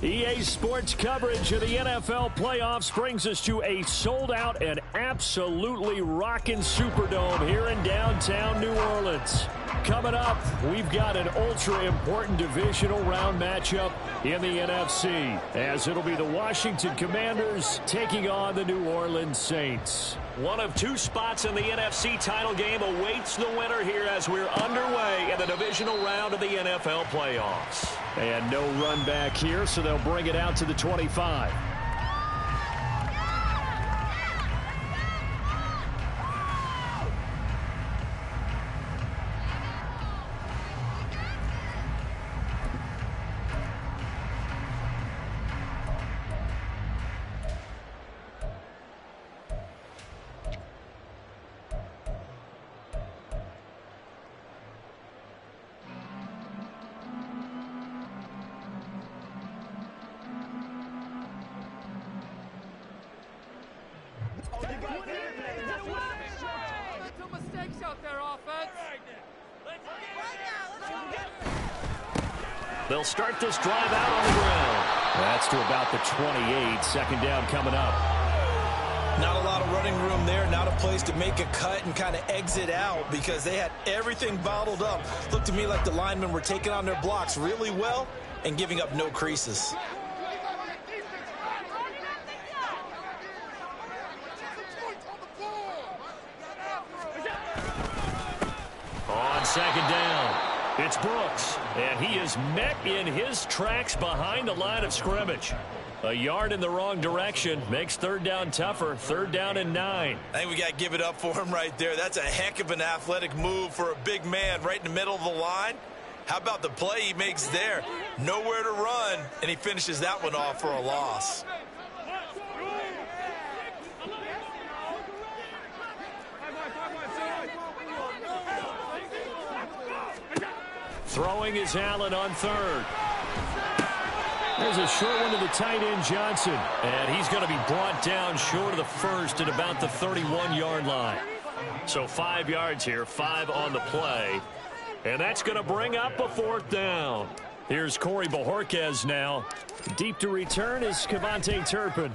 EA Sports coverage of the NFL playoffs brings us to a sold-out and absolutely rocking Superdome here in downtown New Orleans. Coming up, we've got an ultra-important divisional round matchup in the NFC, as it'll be the Washington Commanders taking on the New Orleans Saints. One of two spots in the NFC title game awaits the winner here as we're underway in the divisional round of the NFL playoffs. And no run back here, so they'll bring it out to the 25. They'll start this drive out on the ground. That's to about the 28. Second down coming up. Not a lot of running room there. Not a place to make a cut and kind of exit out because they had everything bottled up. Looked to me like the linemen were taking on their blocks really well and giving up no creases. On second down, it's Brooks, and he is met in his tracks behind the line of scrimmage. A yard in the wrong direction makes third down tougher. Third down and 9. I think we got to give it up for him right there. That's a heck of an athletic move for a big man right in the middle of the line. How about the play he makes there? Nowhere to run, and he finishes that one off for a loss. Throwing is Allen on third. There's a short one to the tight end, Johnson. And he's going to be brought down short of the first at about the 31-yard line. So 5 yards here, 5 on the play. And that's going to bring up a fourth down. Here's Corey Bojorquez now. Deep to return is Kevontae Turpin.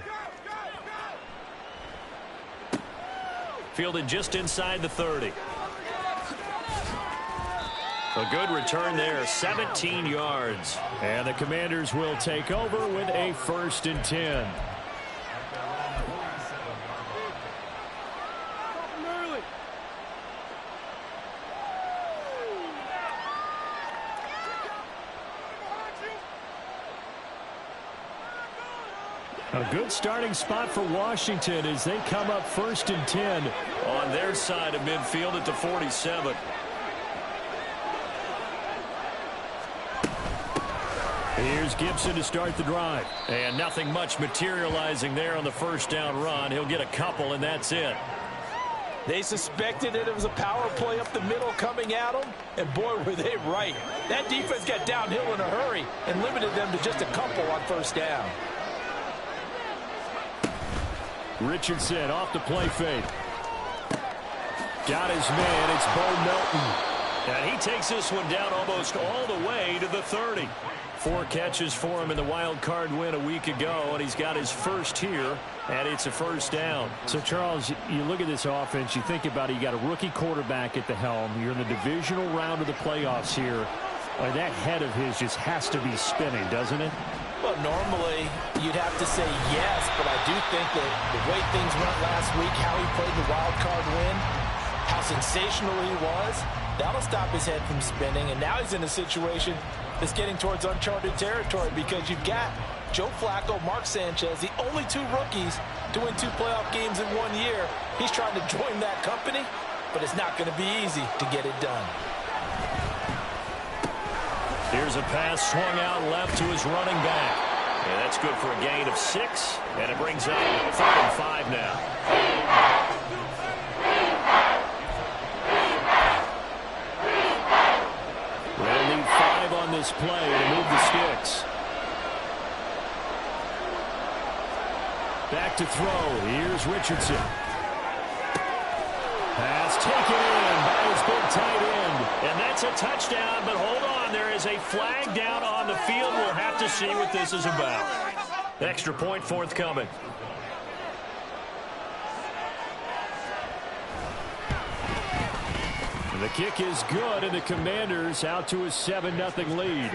Fielded just inside the 30. A good return there, 17 yards. And the Commanders will take over with a 1st and 10. A good starting spot for Washington as they come up 1st and 10 on their side of midfield at the 47. Here's Gibson to start the drive. And nothing much materializing there on the first down run. He'll get a couple, and that's it. They suspected that it was a power play up the middle coming at them, and boy, were they right. That defense got downhill in a hurry and limited them to just a couple on first down. Richardson off the play fake. Got his man. It's Bo Melton. And he takes this one down almost all the way to the 30. 4 catches for him in the wild card win a week ago, and he's got his first here, and it's a first down. So, Charles, you look at this offense, you think about it, you got a rookie quarterback at the helm. You're in the divisional round of the playoffs here. That head of his just has to be spinning, doesn't it? Well, normally you'd have to say yes, but I do think that the way things went last week, how he played the wild card win, how sensational he was, that'll stop his head from spinning, and now he's in a situation that's getting towards uncharted territory because you've got Joe Flacco, Mark Sanchez, the only 2 rookies to win 2 playoff games in 1 year. He's trying to join that company, but it's not going to be easy to get it done. Here's a pass swung out left to his running back. And that's good for a gain of 6, and it brings up 3rd and 5 now. They'll need 5 on this play to move the sticks. Back to throw. Here's Richardson. Pass taken in by his good tight end. And that's a touchdown, but hold on. There is a flag down on the field. We'll have to see what this is about. Extra point forthcoming. The kick is good, and the Commanders out to a 7-0 lead.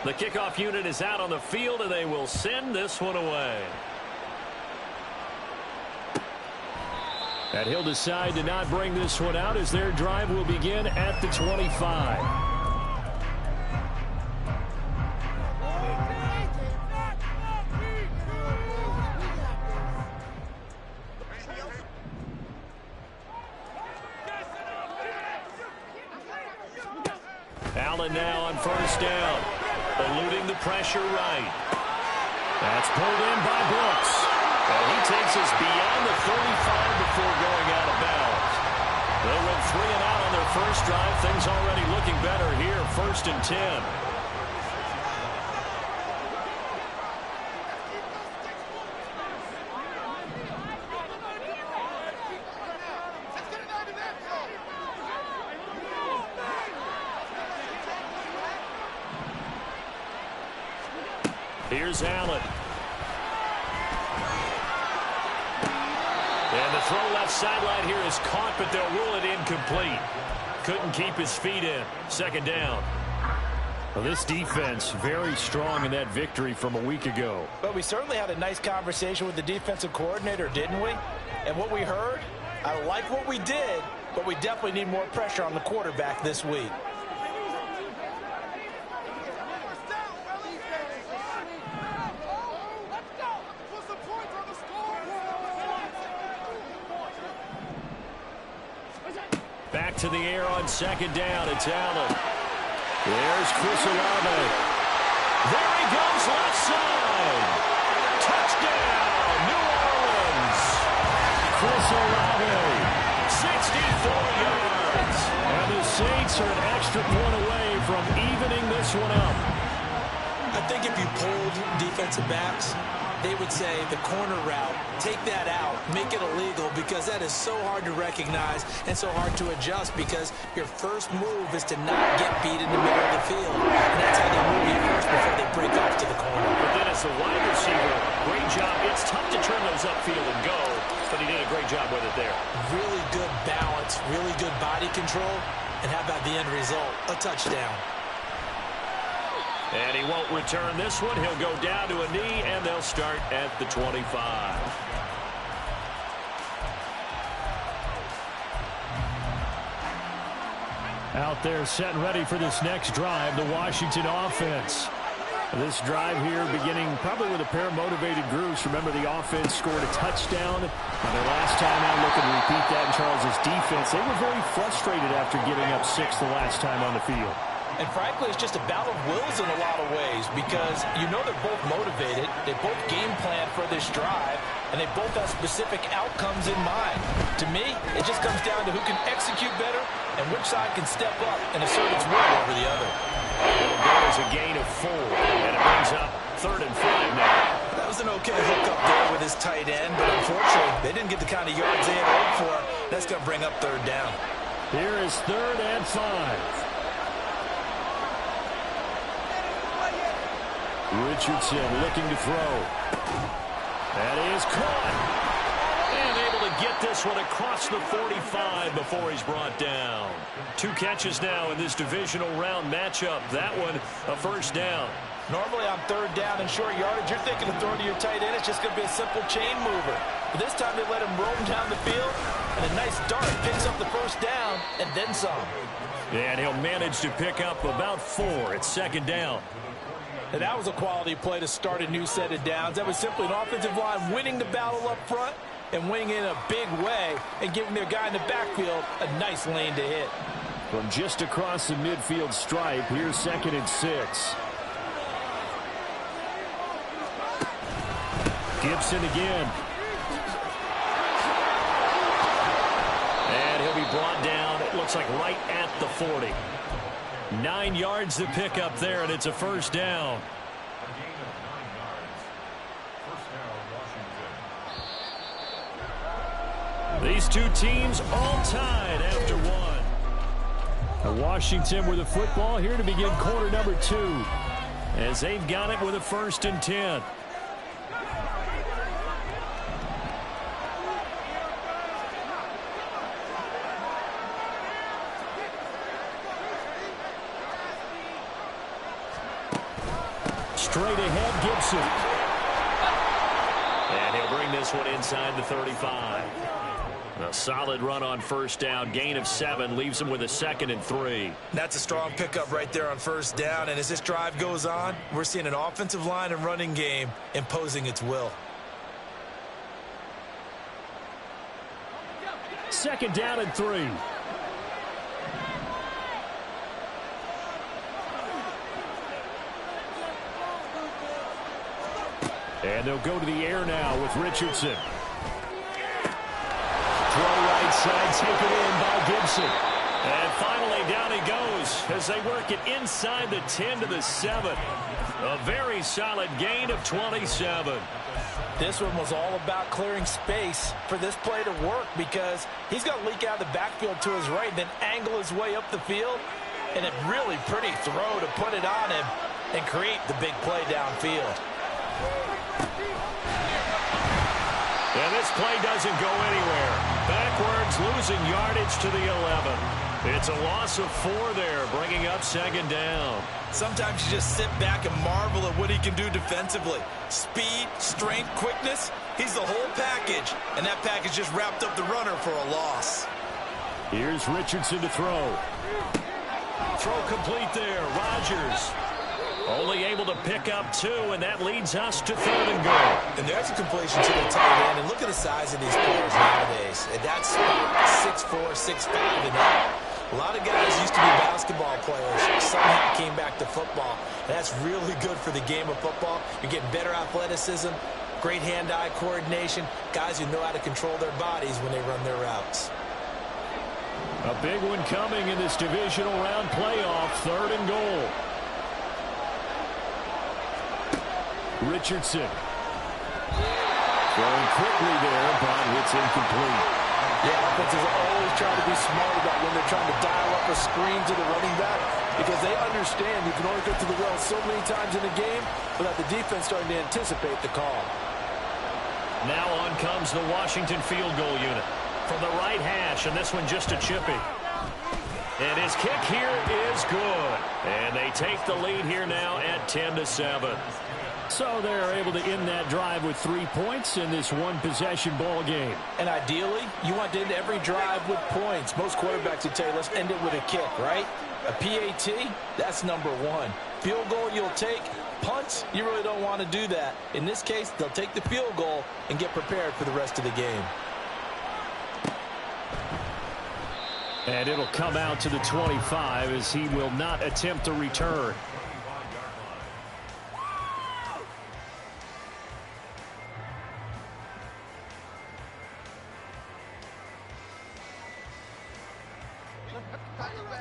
The kickoff unit is out on the field, and they will send this one away. And he'll decide to not bring this one out as their drive will begin at the 25. Allen now on first down. Eluding the pressure right. That's pulled in by Brooks. And he takes us beyond the 35 before going out of bounds. They went 3 and out on their first drive. Things already looking better here. 1st and 10. Here's Allen. And the throw left sideline here is caught, but they'll rule it incomplete. Couldn't keep his feet in. 2nd down. Well, this defense very strong in that victory from a week ago. But we certainly had a nice conversation with the defensive coordinator, didn't we? And what we heard, I like what we did, but we definitely need more pressure on the quarterback this week. Back to the air on 2nd down. It's Allen. There's Chris Olave. There he goes left side. Touchdown, New Orleans. Chris Olave, 64 yards. And the Saints are an extra point away from evening this one up. I think if you polled defensive backs, they would say the corner route, take that out, make it illegal, because that is so hard to recognize and so hard to adjust, because your first move is to not get beat in the middle of the field. And that's how they move you first before they break off to the corner. But then as a wide receiver, great job. It's tough to turn those upfield and go, but he did a great job with it there. Really good balance, really good body control, and how about the end result? A touchdown. And he won't return this one. He'll go down to a knee, and they'll start at the 25. Out there set and ready for this next drive, the Washington offense. This drive here beginning probably with a pair of motivated groups. Remember, the offense scored a touchdown on their last time out. Look and repeat that in Charles's defense. They were very frustrated after giving up 6 the last time on the field. And frankly, it's just a battle of wills in a lot of ways, because you know they're both motivated, they both game plan for this drive, and they both have specific outcomes in mind. To me, it just comes down to who can execute better and which side can step up and assert its will over the other. It'll go as a gain of 4, and it brings up 3rd and 5 now. That was an okay hookup there with his tight end, but unfortunately, they didn't get the kind of yards they had hoped for. That's going to bring up 3rd down. Here is 3rd and 5. Richardson looking to throw. That is caught. And able to get this one across the 45 before he's brought down. 2 catches now in this divisional round matchup. That one a 1st down. Normally on 3rd down and short yardage, you're thinking of throwing to your tight end. It's just going to be a simple chain mover. But this time they let him roam down the field, and a nice dart picks up the 1st down and then some. And he'll manage to pick up about 4 at 2nd down. And that was a quality play to start a new set of downs. That was simply an offensive line winning the battle up front and winning in a big way and giving their guy in the backfield a nice lane to hit. From just across the midfield stripe, here's 2nd and 6. Gibson again. And he'll be brought down, it looks like right at the 40. 9 yards to pick up there, and it's a 1st down. These two teams all tied after one. Washington with the football here to begin quarter number 2 as they've got it with a 1st and 10. Straight ahead, Gibson. And he'll bring this one inside the 35. A solid run on 1st down. Gain of 7 leaves him with a 2nd and 3. That's a strong pickup right there on 1st down. And as this drive goes on, we're seeing an offensive line and running game imposing its will. 2nd down and 3. And they'll go to the air now with Richardson. Throw right side, taken in by Gibson. And finally down he goes as they work it inside the 10 to the 7. A very solid gain of 27. This one was all about clearing space for this play to work because he's going to leak out of the backfield to his right, then angle his way up the field. And a really pretty throw to put it on him and create the big play downfield. And this play doesn't go anywhere. Backwards, losing yardage to the 11. It's a loss of 4 there, bringing up 2nd down. Sometimes you just sit back and marvel at what he can do defensively. Speed, strength, quickness, he's the whole package. And that package just wrapped up the runner for a loss. Here's Richardson to throw. Throw complete there. Rodgers only able to pick up 2, and that leads us to 3rd and goal. And there's a completion to the tight end. And look at the size of these players nowadays. At that spot, 6'4", 6'5", and up. A lot of guys used to be basketball players. Somehow came back to football. And that's really good for the game of football. You're getting better athleticism, great hand-eye coordination, guys who know how to control their bodies when they run their routes. A big one coming in this divisional round playoff, 3rd and goal. Richardson. Throwing quickly there, but it's incomplete. Yeah, offenses always try to be smart about when they're trying to dial up a screen to the running back because they understand you can only go to the well so many times in a game without the defense starting to anticipate the call. Now on comes the Washington field goal unit from the right hash, and this one just a chippy. And his kick here is good. And they take the lead here now at 10-7. So they're able to end that drive with 3 points in this one-possession ball game. And ideally, you want to end every drive with points. Most quarterbacks would tell you, let's end it with a kick, right? A PAT, that's number 1. Field goal you'll take. Punts, you really don't want to do that. In this case, they'll take the field goal and get prepared for the rest of the game. And it'll come out to the 25 as he will not attempt to return.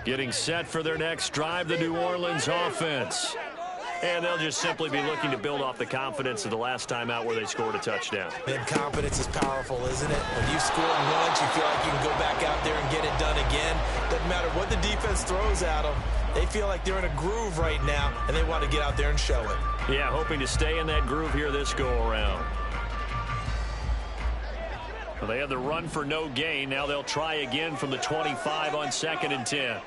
Getting set for their next drive, the New Orleans offense. And they'll just simply be looking to build off the confidence of the last time out where they scored a touchdown. And confidence is powerful, isn't it? When you scored once, you feel like you can go back out there and get it done again. Doesn't matter what the defense throws at them. They feel like they're in a groove right now, and they want to get out there and show it. Yeah, hoping to stay in that groove here this go-around. Well, they had the run for no gain. Now they'll try again from the 25 on 2nd and 10.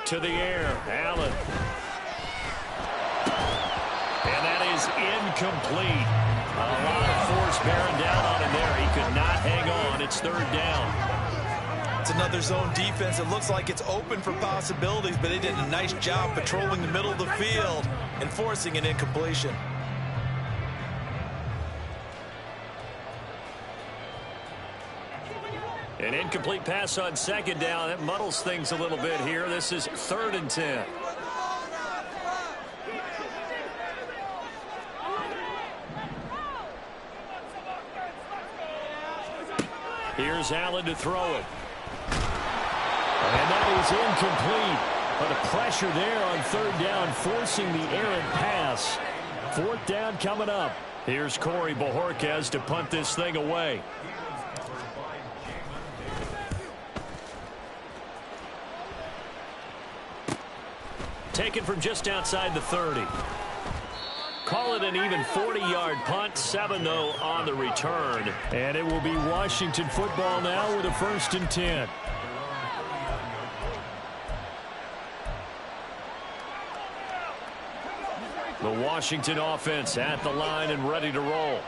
To the air, Allen. And that is incomplete. A lot of force bearing down on him there. He could not hang on. It's 3rd down. It's another zone defense. It looks like it's open for possibilities, but they did a nice job patrolling the middle of the field and forcing an incompletion. An incomplete pass on 2nd down. That muddles things a little bit here. This is 3rd and 10. Here's Allen to throw it. And that is incomplete. But the pressure there on 3rd down, forcing the errant pass. 4th down coming up. Here's Corey Bojorquez to punt this thing away. Taken from just outside the 30. Call it an even 40-yard punt, 7-0 on the return. And it will be Washington football now with a 1st and 10. The Washington offense at the line and ready to roll.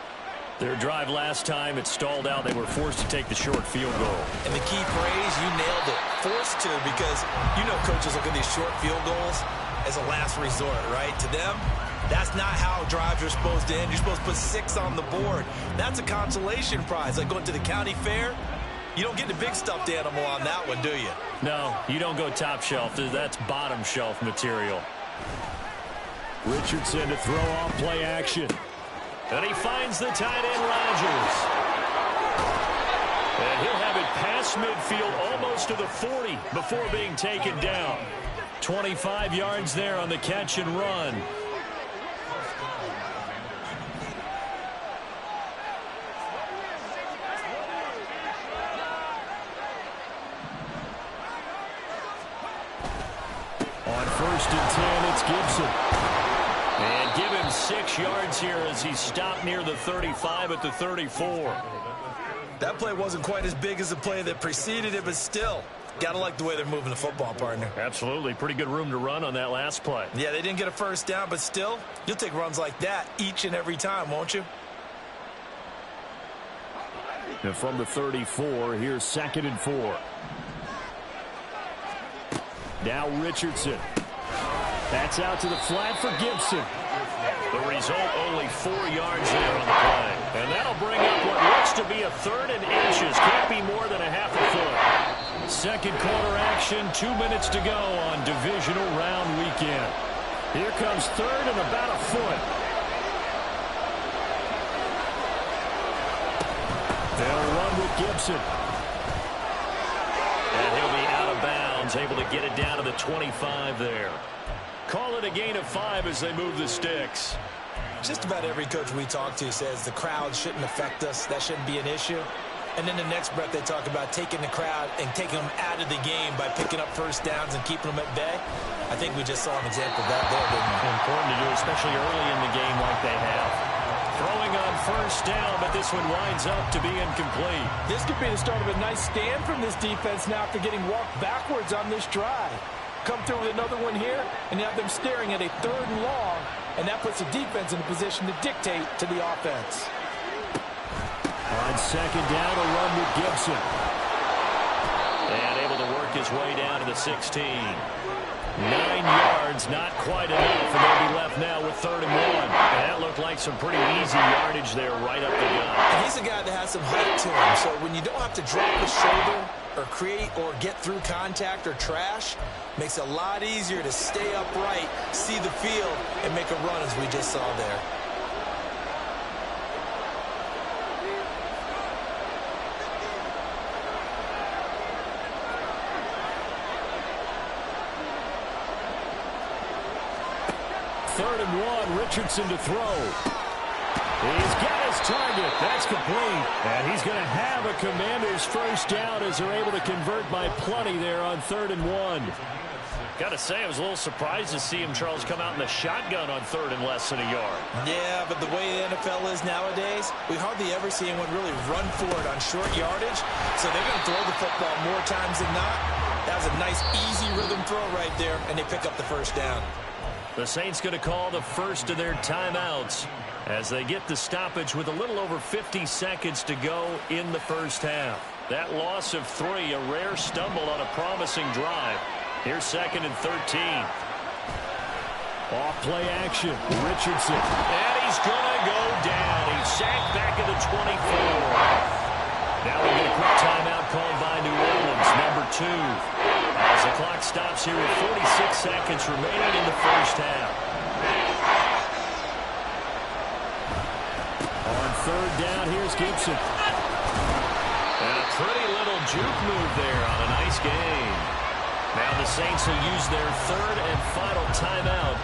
Their drive last time, it stalled out. They were forced to take the short field goal. And the key phrase, you nailed it, forced to, because you know coaches look at these short field goals as a last resort, right? To them, that's not how drives are supposed to end. You're supposed to put 6 on the board. That's a consolation prize. Like going to the county fair, you don't get the big stuffed animal on that one, do you? No, you don't go top shelf. That's bottom shelf material. Richardson to throw off play action. And he finds the tight end Rodgers. And he'll have it past midfield almost to the 40 before being taken down. 25 yards there on the catch and run. On 1st and 10, it's Gibson. And give him 6 yards here as he's stopped near the 35 at the 34. That play wasn't quite as big as the play that preceded it, but still, gotta like the way they're moving the football, partner. Absolutely. Pretty good room to run on that last play. Yeah, they didn't get a 1st down, but still, you'll take runs like that each and every time, won't you? And from the 34, here's 2nd and 4. Now Richardson. That's out to the flat for Gibson. The result, only 4 yards there on the play. And that'll bring up what looks to be a 3rd and inches. Can't be more than a half a foot. Second quarter action, 2 minutes to go on divisional round weekend. Here comes 3rd and about a foot. They'll run with Gibson. And he'll be out of bounds, able to get it down to the 25 there. Call it a gain of 5 as they move the sticks. Just about every coach we talk to says the crowd shouldn't affect us. That shouldn't be an issue. And then the next breath they talk about taking the crowd and taking them out of the game by picking up 1st downs and keeping them at bay. I think we just saw an example of that there, didn't we? Important to do, especially early in the game like they have. Throwing on 1st down, but this one winds up to be incomplete. This could be the start of a nice stand from this defense now after getting walked backwards on this drive. Come through with another one here, and you have them staring at a 3rd and long, and that puts the defense in a position to dictate to the offense. On 2nd down, a run with Gibson. And able to work his way down to the 16. 9 yards, not quite enough, and they'll be left now with 3rd and 1. And that looked like some pretty easy yardage there right up the gut. He's a guy that has some height to him, so when you don't have to drop the shoulder or create or get through contact or trash, makes it a lot easier to stay upright, see the field, and make a run as we just saw there. Third and 1, Richardson to throw. He's got his target. That's complete. And he's going to have a Commanders 1st down as they're able to convert by plenty there on 3rd and 1. Got to say, I was a little surprised to see him, Charles, come out in the shotgun on 3rd and less than a yard. Yeah, but the way the NFL is nowadays, we hardly ever see anyone really run for it on short yardage. So they're going to throw the football more times than not. That was a nice, easy rhythm throw right there, and they pick up the 1st down. The Saints going to call the first of their timeouts as they get the stoppage with a little over 50 seconds to go in the 1st half. That loss of 3, a rare stumble on a promising drive. Here's 2nd and 13. Off play action. Richardson. And he's going to go down. He's sacked back at the 24. Now we get a quick timeout called by New Orleans, number 2. As the clock stops here with 46 seconds remaining in the 1st half. On 3rd down, here's Gibson. And a pretty little juke move there on a nice gain. Now the Saints will use their 3rd and final timeout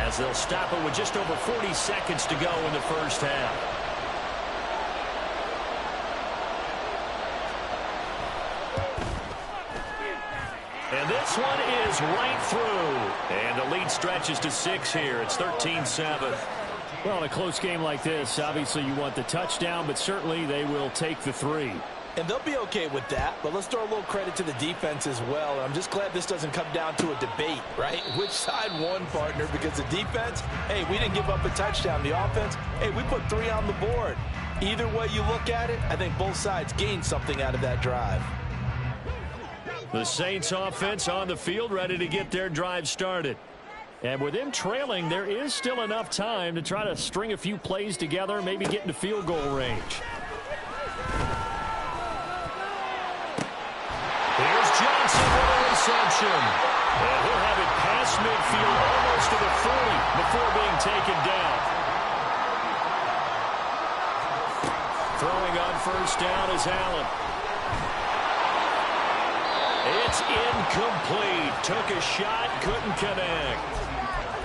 as as they'll stop it with just over 40 seconds to go in the first half. And this one is right through. And the lead stretches to 6 here. It's 13-7. Well, in a close game like this, obviously you want the touchdown, but certainly they will take the 3. And they'll be okay with that, but let's throw a little credit to the defense as well. I'm just glad this doesn't come down to a debate, right? Which side won, partner? Because the defense, hey, we didn't give up a touchdown. The offense, hey, we put 3 on the board. Either way you look at it, I think both sides gained something out of that drive. The Saints offense on the field, ready to get their drive started. And with them trailing, there is still enough time to try to string a few plays together, maybe get into field goal range. Here's Johnson with a reception. And he'll have it past midfield almost to the 40 before being taken down. Throwing on first down is Allen. It's incomplete. Took a shot, couldn't connect.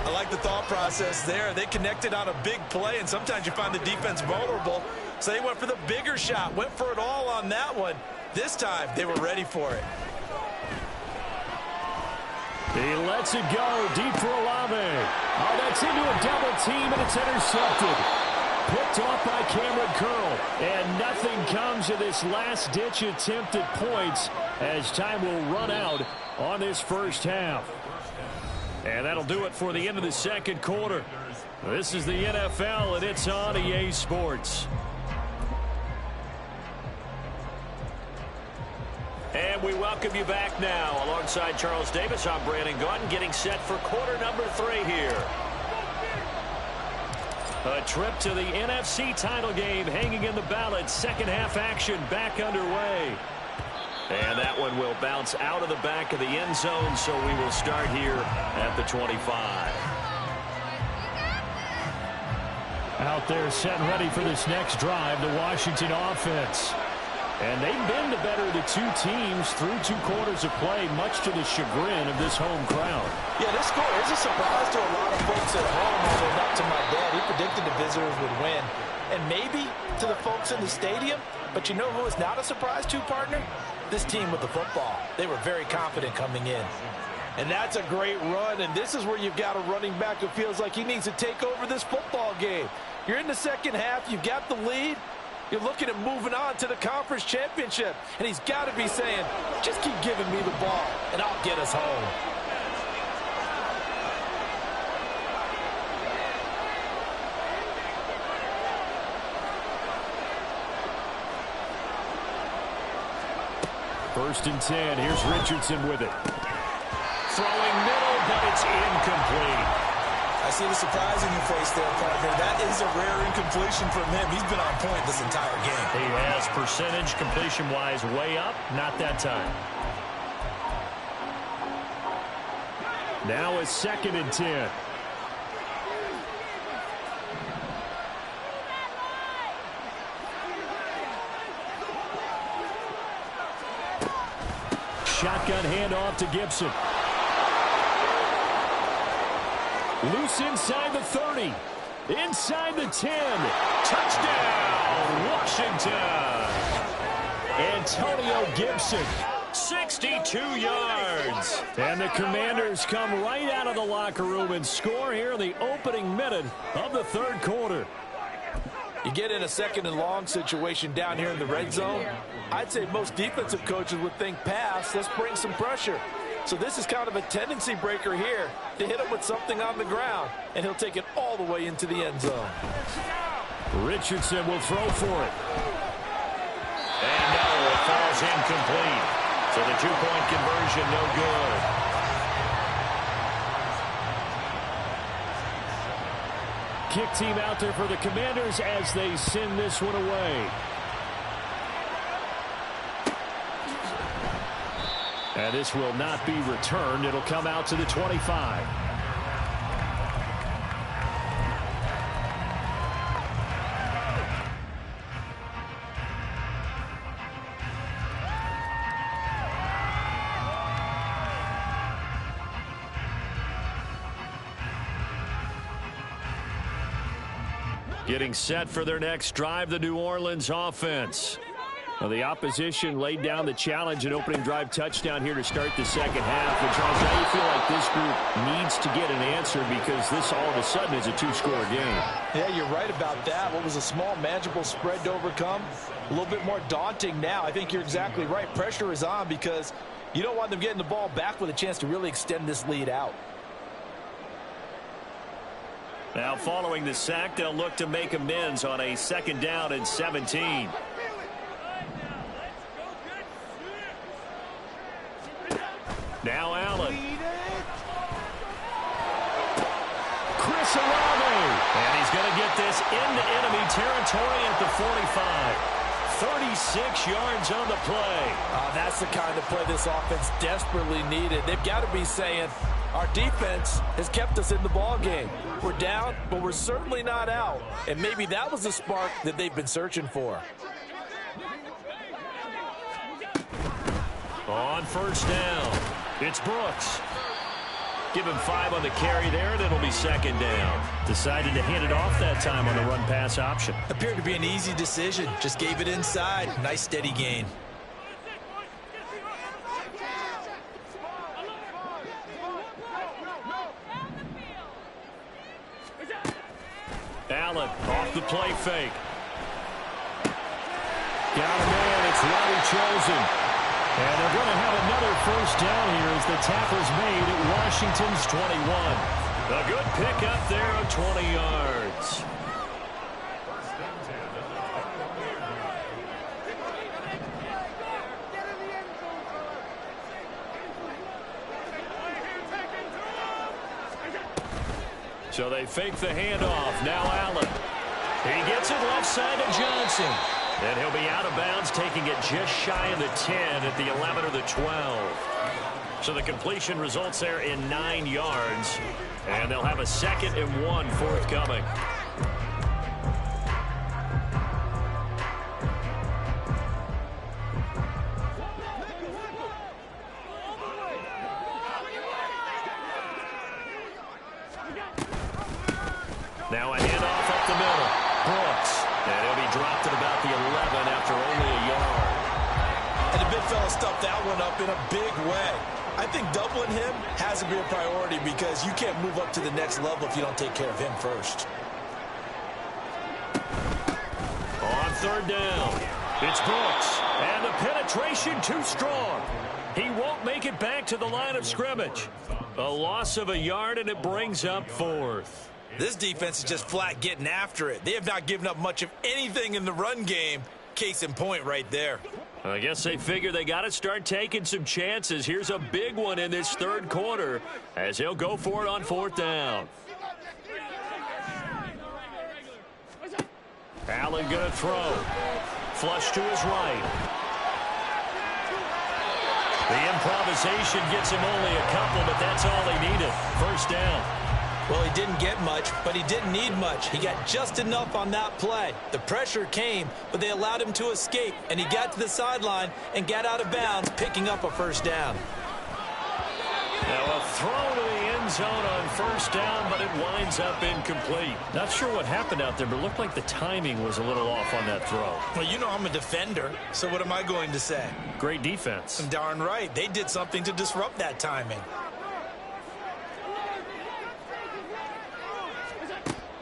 I like the thought process there. They connected on a big play, and sometimes you find the defense vulnerable. So they went for the bigger shot, went for it all on that one. This time, they were ready for it. He lets it go deep for Olave. Oh, that's into a double team, and it's intercepted. Picked off by Cameron Curl. And nothing comes of this last-ditch attempt at points as time will run out on this first half. And that'll do it for the end of the second quarter. This is the NFL, and it's on EA Sports. And we welcome you back now. Alongside Charles Davis, I'm Brandon Gaudin, getting set for quarter number 3 here. A trip to the NFC title game hanging in the balance. Second half action back underway. And that one will bounce out of the back of the end zone, so we will start here at the 25. Out there set and ready for this next drive, the Washington offense. And they've been the better of the 2 teams through 2 quarters of play, much to the chagrin of this home crowd. Yeah, this score is a surprise to a lot of folks at home, although not to my dad. He predicted the visitors would win. And maybe to the folks in the stadium, but you know who is not a surprise to, partner? This team with the football. They were very confident coming in. And that's a great run, and this is where you've got a running back who feels like he needs to take over this football game. You're in the second half, you've got the lead. You're looking at moving on to the conference championship. And he's got to be saying, just keep giving me the ball, and I'll get us home. First and 10. Here's Richardson with it. Throwing middle, but it's incomplete. I see the surprise in your face there, partner. That is a rare incompletion from him. He's been on point this entire game. He has percentage completion-wise way up. Not that time. Now it's 2nd and 10. Shotgun handoff to Gibson. Loose inside the 30. Inside the 10. Touchdown, Washington. Antonio Gibson, 62 yards. And the Commanders come right out of the locker room and score here in the opening minute of the 3rd quarter. You get in a 2nd and long situation down here in the red zone. I'd say most defensive coaches would think pass. Let's bring some pressure. So this is kind of a tendency breaker here to hit him with something on the ground, and he'll take it all the way into the end zone. Richardson will throw for it. And no, it falls incomplete. So the 2-point conversion no good. Kick team out there for the Commanders as they send this one away. And this will not be returned. It'll come out to the 25. Getting set for their next drive, the New Orleans offense. Well, the opposition laid down the challenge and opening drive touchdown here to start the second half. And Charles, now you feel like this group needs to get an answer because this all of a sudden is a two-score game. Yeah, you're right about that. What was a small, manageable spread to overcome? A little bit more daunting now. I think you're exactly right. Pressure is on because you don't want them getting the ball back with a chance to really extend this lead out. Now following the sack, they'll look to make amends on a 2nd down and 17. Now Allen. Chris Olave. And he's going to get this into enemy territory at the 45. 36 yards on the play. That's the kind of play this offense desperately needed. They've got to be saying, our defense has kept us in the ball game. We're down, but we're certainly not out. And maybe that was the spark that they've been searching for. On 1st down, it's Brooks. Give him 5 on the carry there, and it'll be 2nd down. Decided to hand it off that time on the run-pass option. Appeared to be an easy decision. Just gave it inside. Nice steady gain. Allen off the play fake. Got a man. It's Robbie Chosen. And they're going to have another 1st down here as the tackle's made at Washington's 21. A good pickup there of 20 yards. So they fake the handoff. Now Allen. He gets it left side to Johnson. And he'll be out of bounds, taking it just shy of the 10 at the 11 or the 12. So the completion results there in 9 yards. And they'll have a 2nd and 1 forthcoming. Now a handoff up the middle. Brooks. And he'll be dropped at about the 11 after only a yard. And the big fella stuffed that one up in a big way. I think doubling him has to be a priority because you can't move up to the next level if you don't take care of him first. On 3rd down, it's Brooks. And the penetration too strong. He won't make it back to the line of scrimmage. A loss of a yard, and it brings up 4th. This defense is just flat getting after it. They have not given up much of anything in the run game. Case in point right there. I guess they figure they got to start taking some chances. Here's a big one in this 3rd quarter as he'll go for it on 4th down. Allen going to throw. Flush to his right. The improvisation gets him only a couple, but that's all he needed. 1st down. Well, he didn't get much, but he didn't need much. He got just enough on that play. The pressure came, but they allowed him to escape, and he got to the sideline and got out of bounds, picking up a 1st down. Now a throw to the end zone on 1st down, but it winds up incomplete. Not sure what happened out there, but it looked like the timing was a little off on that throw. Well, you know I'm a defender, so what am I going to say? Great defense. Darn right. They did something to disrupt that timing.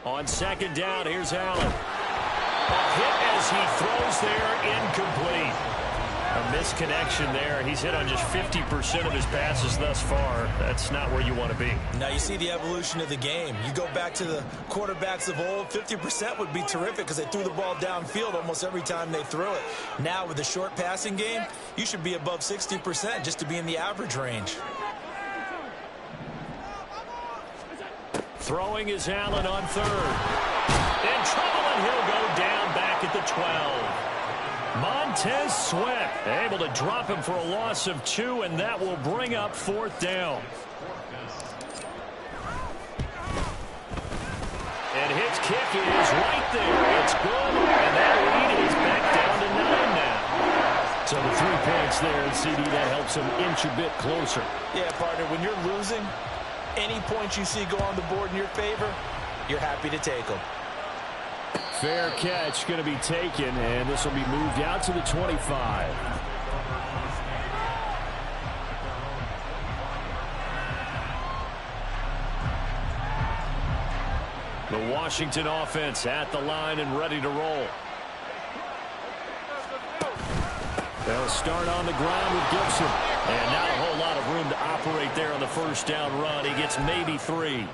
On 2nd down, here's Allen. A hit as he throws there, incomplete. A misconnection there. He's hit on just 50% of his passes thus far. That's not where you want to be. Now you see the evolution of the game. You go back to the quarterbacks of old, 50% would be terrific because they threw the ball downfield almost every time they threw it. Now with the short passing game, you should be above 60% just to be in the average range. Throwing is Allen on 3rd. In trouble, and he'll go down back at the 12. Montez Sweat able to drop him for a loss of 2, and that will bring up 4th down. And his kick is right there. It's good, and that lead is back down to 9 now. So the 3 points there, CD, that helps him inch a bit closer. Yeah, partner, when you're losing, any points you see go on the board in your favor, you're happy to take them. Fair catch going to be taken, and this will be moved out to the 25. The Washington offense at the line and ready to roll. They'll start on the ground with Gibson. And not a whole lot of room to operate there on the first down run. He gets maybe 3.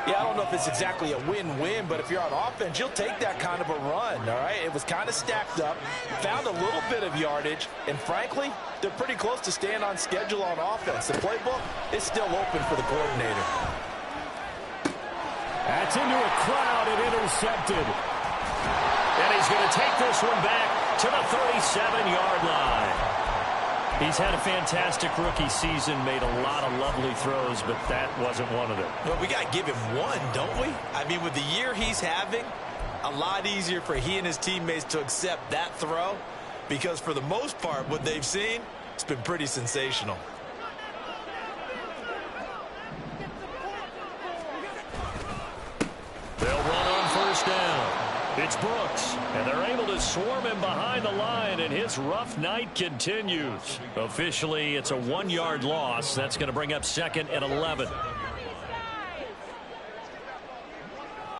Yeah, I don't know if it's exactly a win-win, but if you're on offense, you'll take that kind of a run, all right? It was kind of stacked up, found a little bit of yardage, and frankly, they're pretty close to staying on schedule on offense. The playbook is still open for the coordinator. That's into a crowd and intercepted. And he's going to take this one back to the 37-yard line. He's had a fantastic rookie season, made a lot of lovely throws, but that wasn't one of them. Well, we got to give him one, don't we? I mean, with the year he's having, a lot easier for he and his teammates to accept that throw because for the most part, what they've seen, it's been pretty sensational. They'll run on first down. It's Brooks, and they're able to swarm him behind the line, and his rough night continues. Officially, it's a 1-yard loss. That's going to bring up 2nd and 11.